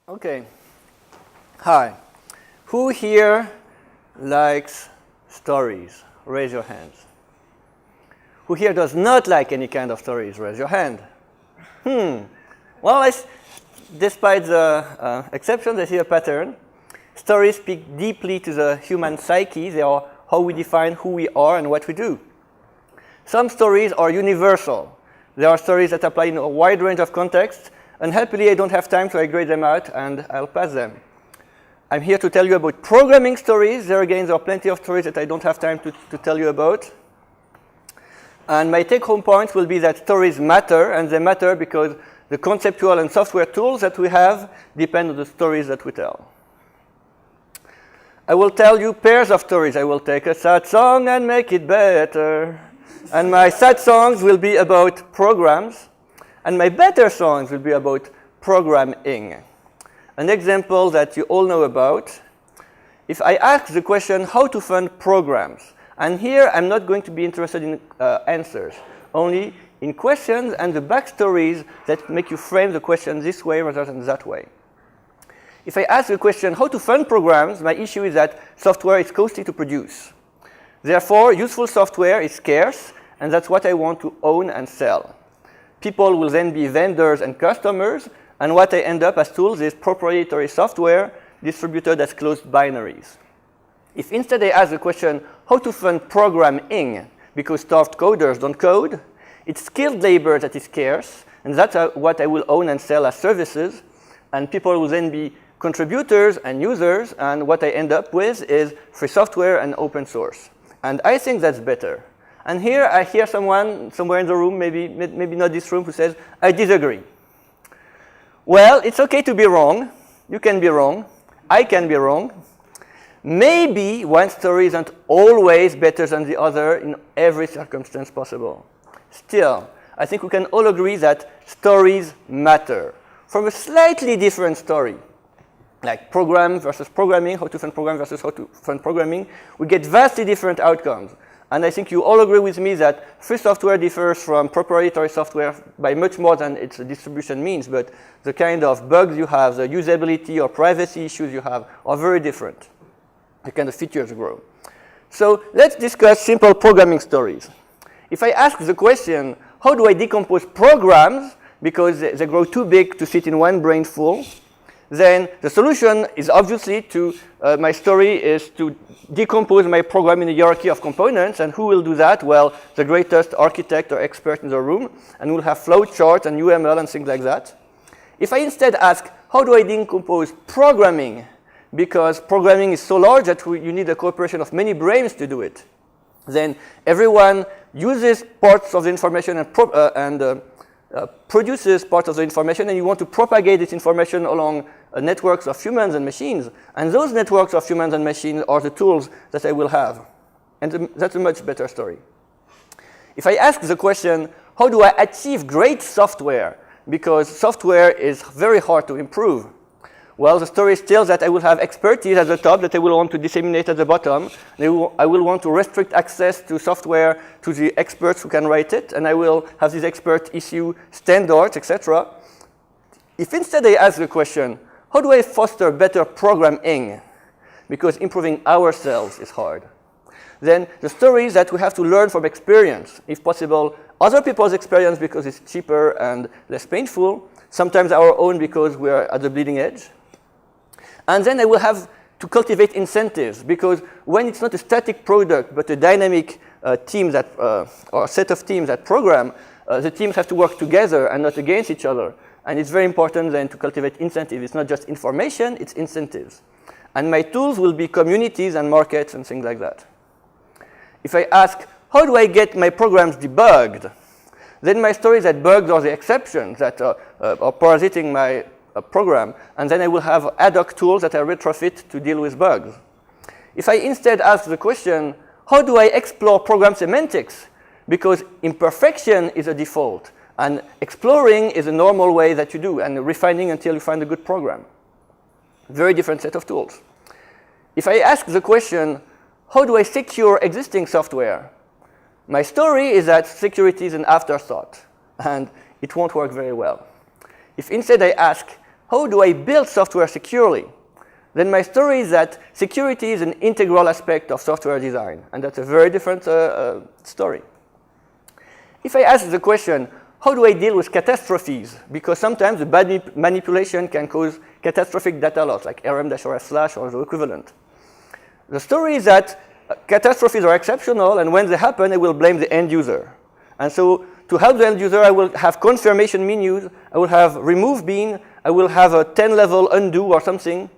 Okay. Hi. Who here likes stories? Raise your hands. Who here does not like any kind of stories? Raise your hand. Well, despite the exceptions, I see a pattern. Stories speak deeply to the human psyche. They are how we define who we are and what we do. Some stories are universal. There are stories that apply in a wide range of contexts. Unhappily, I don't have time, so I grade them out, and I'll pass them. I'm here to tell you about programming stories. There again, there are plenty of stories that I don't have time to tell you about. And my take-home points will be that stories matter, and they matter because the conceptual and software tools that we have depend on the stories that we tell. I will tell you pairs of stories. I will take a sad song and make it better. And my sad songs will be about programs. And my better songs will be about programming. An example that you all know about. If I ask the question, how to fund programs? And here, I'm not going to be interested in answers, only in questions and the backstories that make you frame the question this way rather than that way. If I ask the question, how to fund programs, my issue is that software is costly to produce. Therefore, useful software is scarce, and that's what I want to own and sell. People will then be vendors and customers, and what I end up as tools is proprietary software distributed as closed binaries. If instead I ask the question, how to fund programming, because starved coders don't code, it's skilled labor that is scarce, and that's what I will own and sell as services, and people will then be contributors and users, and what I end up with is free software and open source. And I think that's better. And here I hear someone somewhere in the room, maybe not this room, who says, I disagree. Well, it's okay to be wrong. You can be wrong. I can be wrong. Maybe one story isn't always better than the other in every circumstance possible. Still, I think we can all agree that stories matter. From a slightly different story, like program versus programming, how to fund program versus how to fund programming, we get vastly different outcomes. And I think you all agree with me that free software differs from proprietary software by much more than its distribution means, but the kind of bugs you have, the usability or privacy issues you have are very different. The kind of features grow. So let's discuss simple programming stories. If I ask the question, how do I decompose programs because they grow too big to sit in one brain full, then the solution is obviously my story is to decompose my program in a hierarchy of components. And who will do that? Well, the greatest architect or expert in the room. And we'll have flowcharts and UML and things like that. If I instead ask, how do I decompose programming? Because programming is so large that you need a cooperation of many brains to do it. Then everyone uses parts of the information and produces part of the information, and you want to propagate this information along networks of humans and machines. And those networks of humans and machines are the tools that I will have. And that's a much better story. If I ask the question, how do I achieve great software? Because software is very hard to improve. Well, the story is still that I will have expertise at the top that I will want to disseminate at the bottom. I will want to restrict access to software to the experts who can write it, and I will have these experts issue standards, etc. If instead I ask the question, how do I foster better programming? Because improving ourselves is hard. Then the story is that we have to learn from experience. If possible, other people's experience because it's cheaper and less painful. Sometimes our own because we are at the bleeding edge. And then I will have to cultivate incentives, because when it's not a static product, but a dynamic team or set of teams that program, the teams have to work together and not against each other. And it's very important then to cultivate incentives. It's not just information, it's incentives. And my tools will be communities and markets and things like that. If I ask, how do I get my programs debugged? Then my story is that bugs are the exceptions that are parasiting my program, and then I will have ad hoc tools that I retrofit to deal with bugs. If I instead ask the question, how do I explore program semantics? Because imperfection is a default, and exploring is a normal way that you do, and refining until you find a good program. Very different set of tools. If I ask the question, how do I secure existing software? My story is that security is an afterthought, and it won't work very well. If instead I ask, how do I build software securely? Then my story is that security is an integral aspect of software design, and that's a very different story. If I ask the question, how do I deal with catastrophes? Because sometimes the bad manipulation can cause catastrophic data loss, like rm-rs/ or the equivalent. The story is that catastrophes are exceptional, and when they happen, I will blame the end user. And so to help the end user, I will have confirmation menus, I will have remove bean, I will have a 10-level undo or something.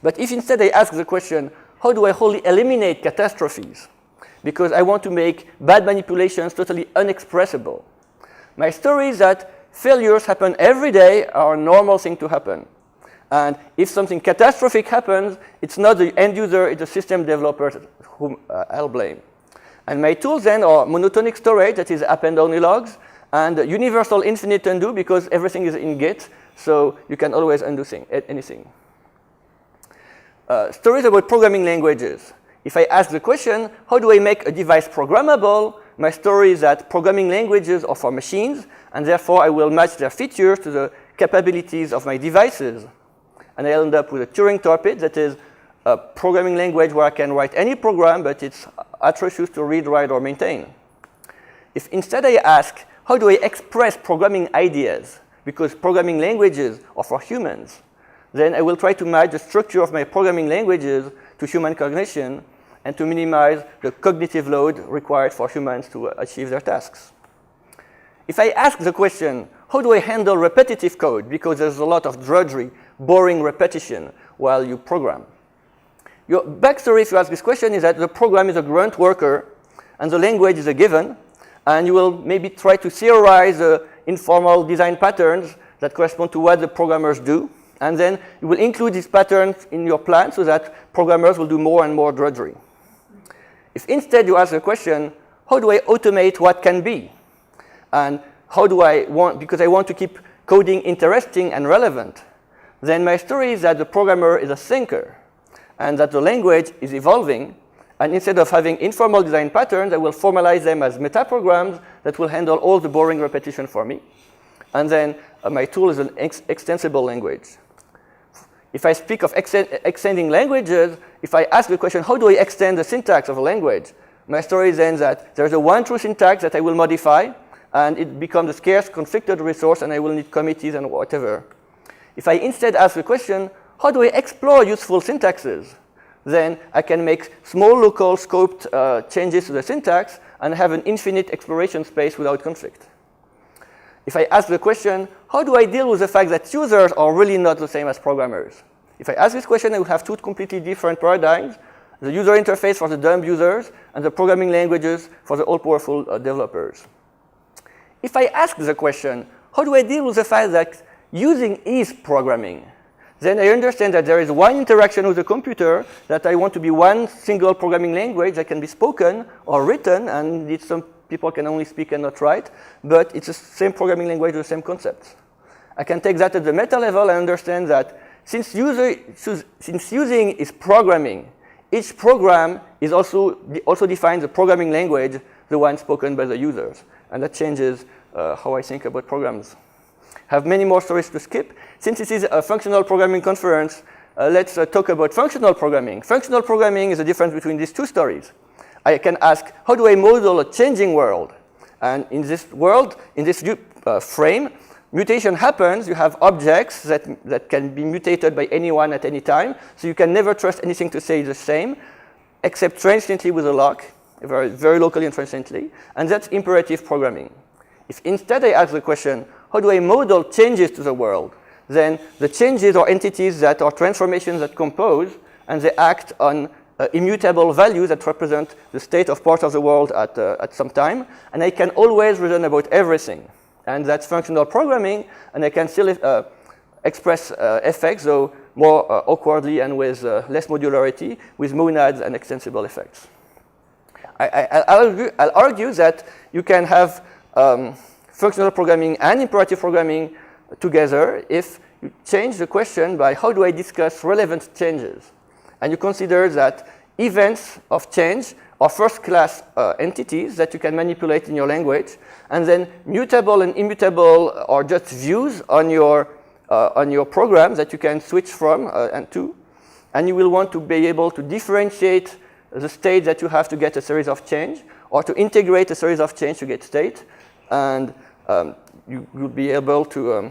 But if instead I ask the question, how do I wholly eliminate catastrophes? Because I want to make bad manipulations totally unexpressible. My story is that failures happen every day, are a normal thing to happen. And if something catastrophic happens, it's not the end user, it's the system developers whom I'll blame. And my tools then are monotonic storage, that is append-only logs, and universal infinite undo, because everything is in Git, so you can always undo anything. Stories about programming languages. If I ask the question, how do I make a device programmable? My story is that programming languages are for machines, and therefore I will match their features to the capabilities of my devices. And I end up with a Turing torpid, that is a programming language where I can write any program, but it's atrocious to read, write, or maintain. If instead I ask, how do I express programming ideas? Because programming languages are for humans. Then I will try to match the structure of my programming languages to human cognition and to minimize the cognitive load required for humans to achieve their tasks. If I ask the question, how do I handle repetitive code? Because there's a lot of drudgery, boring repetition while you program. Your backstory, if you ask this question, is that the program is a grunt worker and the language is a given, and you will maybe try to theorize informal design patterns that correspond to what the programmers do. And then you will include these patterns in your plan so that programmers will do more and more drudgery. If instead you ask the question, how do I automate what can be? And how do I want, because I want to keep coding interesting and relevant, then my story is that the programmer is a thinker and that the language is evolving. And instead of having informal design patterns, I will formalize them as metaprograms that will handle all the boring repetition for me. And then my tool is an extensible language. If I speak of extending languages, if I ask the question, how do I extend the syntax of a language? My story is then that there's a one true syntax that I will modify, and it becomes a scarce, conflicted resource, and I will need committees and whatever. If I instead ask the question, how do I explore useful syntaxes? Then I can make small local scoped changes to the syntax and have an infinite exploration space without conflict. If I ask the question, how do I deal with the fact that users are really not the same as programmers? If I ask this question, I will have two completely different paradigms, the user interface for the dumb users and the programming languages for the all-powerful developers. If I ask the question, how do I deal with the fact that using is programming? Then I understand that there is one interaction with the computer, that I want to be one single programming language that can be spoken or written, and it's some people can only speak and not write, but it's the same programming language with the same concepts. I can take that at the meta level and understand that since using is programming, each program is also defines the programming language, the one spoken by the users. And that changes how I think about programs. I have many more stories to skip. Since this is a functional programming conference, let's talk about functional programming. Functional programming is the difference between these two stories. I can ask, how do I model a changing world? And in this world, in this frame, mutation happens. You have objects that can be mutated by anyone at any time. So you can never trust anything to say the same, except transiently with a lock, very, very locally and transiently. And that's imperative programming. If instead I ask the question, how do I model changes to the world? Then the changes are entities that are transformations that compose, and they act on immutable values that represent the state of part of the world at some time. And I can always reason about everything. And that's functional programming, and I can still express effects, though more awkwardly and with less modularity, with monads and extensible effects. I'll argue that you can have functional programming and imperative programming together if you change the question by how do I discuss relevant changes. And you consider that events of change are first-class entities that you can manipulate in your language, and then mutable and immutable are just views on your on your program that you can switch from and to. And you will want to be able to differentiate the state that you have to get a series of change, or to integrate a series of change to get state. And you will be able to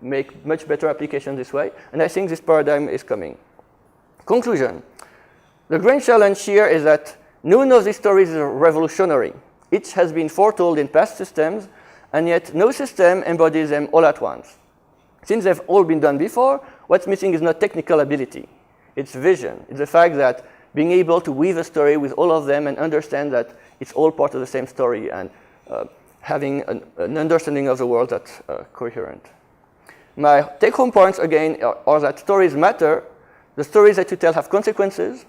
make much better applications this way. And I think this paradigm is coming. Conclusion. The grand challenge here is that none of these stories is revolutionary. Each has been foretold in past systems, and yet no system embodies them all at once. Since they've all been done before, what's missing is not technical ability. It's vision. It's the fact that being able to weave a story with all of them and understand that it's all part of the same story, and having an understanding of the world that's coherent. My take-home points, again, are that stories matter. The stories that you tell have consequences.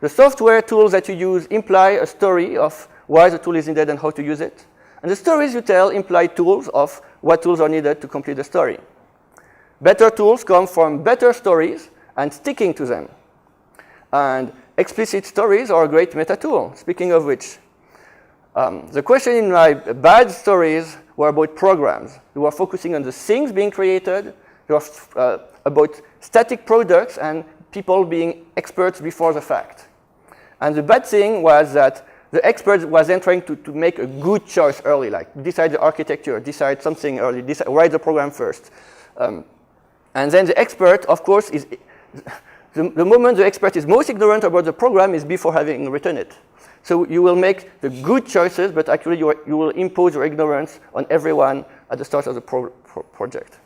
The software tools that you use imply a story of why the tool is needed and how to use it. And the stories you tell imply tools of what tools are needed to complete the story. Better tools come from better stories and sticking to them. And explicit stories are a great meta tool, speaking of which. The question in my bad stories were about programs. They were focusing on the things being created. They were about static products and people being experts before the fact. And the bad thing was that the expert was then trying to make a good choice early, like decide the architecture, decide something early, write the program first. And then the expert, of course, is the moment the expert is most ignorant about the program is before having written it. So you will make the good choices, but actually you will impose your ignorance on everyone at the start of the project.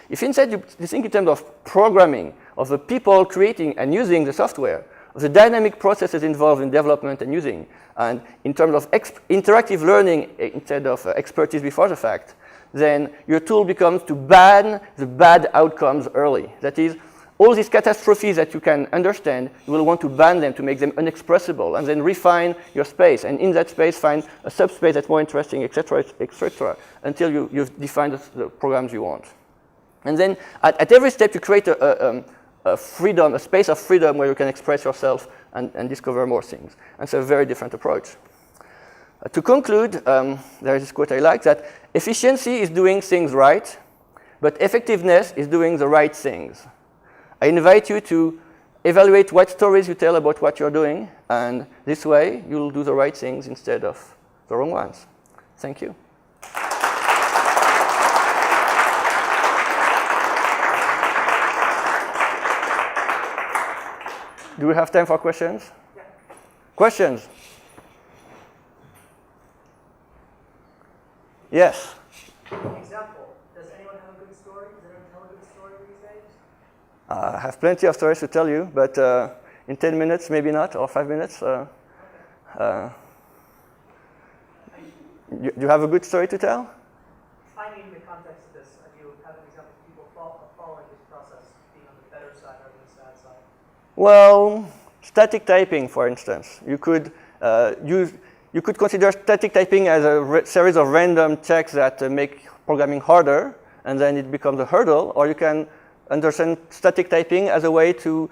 If instead you think in terms of programming, of the people creating and using the software, of the dynamic processes involved in development and using, and in terms of interactive learning instead of expertise before the fact, then your tool becomes to ban the bad outcomes early. That is, all these catastrophes that you can understand, you will want to ban them to make them unexpressible, and then refine your space, and in that space find a subspace that's more interesting, etc., until you've defined the programs you want. And then at every step you create a freedom, a space of freedom where you can express yourself and discover more things. And it's a very different approach. To conclude, there is this quote I like, that efficiency is doing things right, but effectiveness is doing the right things. I invite you to evaluate what stories you tell about what you're doing, and this way you'll do the right things instead of the wrong ones. Thank you. Do we have time for questions? Yeah. Questions? Yes. Example. Does anyone have a good story? Does anyone tell a good story these days? I have plenty of stories to tell you, but in 10 minutes, maybe not, or 5 minutes. You have a good story to tell? I mean, in the context of this, do you have an example of people following this process, being on the better side rather than the sad side? Well, static typing, for instance. You could consider static typing as a series of random checks that make programming harder, and then it becomes a hurdle. Or you can understand static typing as a way to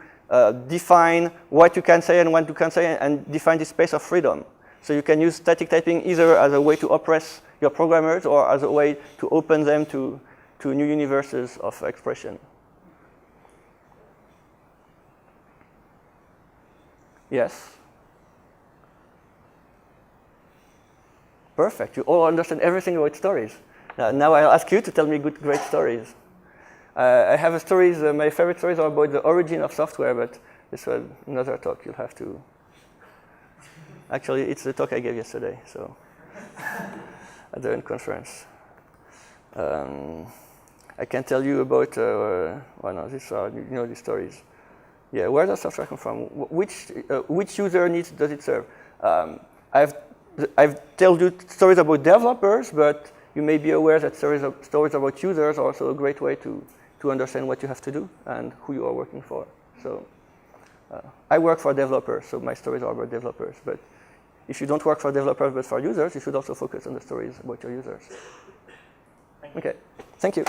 define what you can say and what you can't say, and define this space of freedom. So you can use static typing either as a way to oppress your programmers or as a way to open them to new universes of expression. Yes? Perfect. You all understand everything about stories. Now I'll ask you to tell me great stories. I have stories, my favorite stories are about the origin of software, but this was another talk. You'll have to... Actually, it's the talk I gave yesterday, so at the conference. I can tell you about, well, no, these are, you know, these stories. Yeah, where does software come from? Which user needs does it serve? I've told you stories about developers, but you may be aware that stories about users are also a great way to understand what you have to do and who you are working for. So I work for developers, so my stories are about developers. But if you don't work for developers but for users, you should also focus on the stories about your users. Okay, thank you.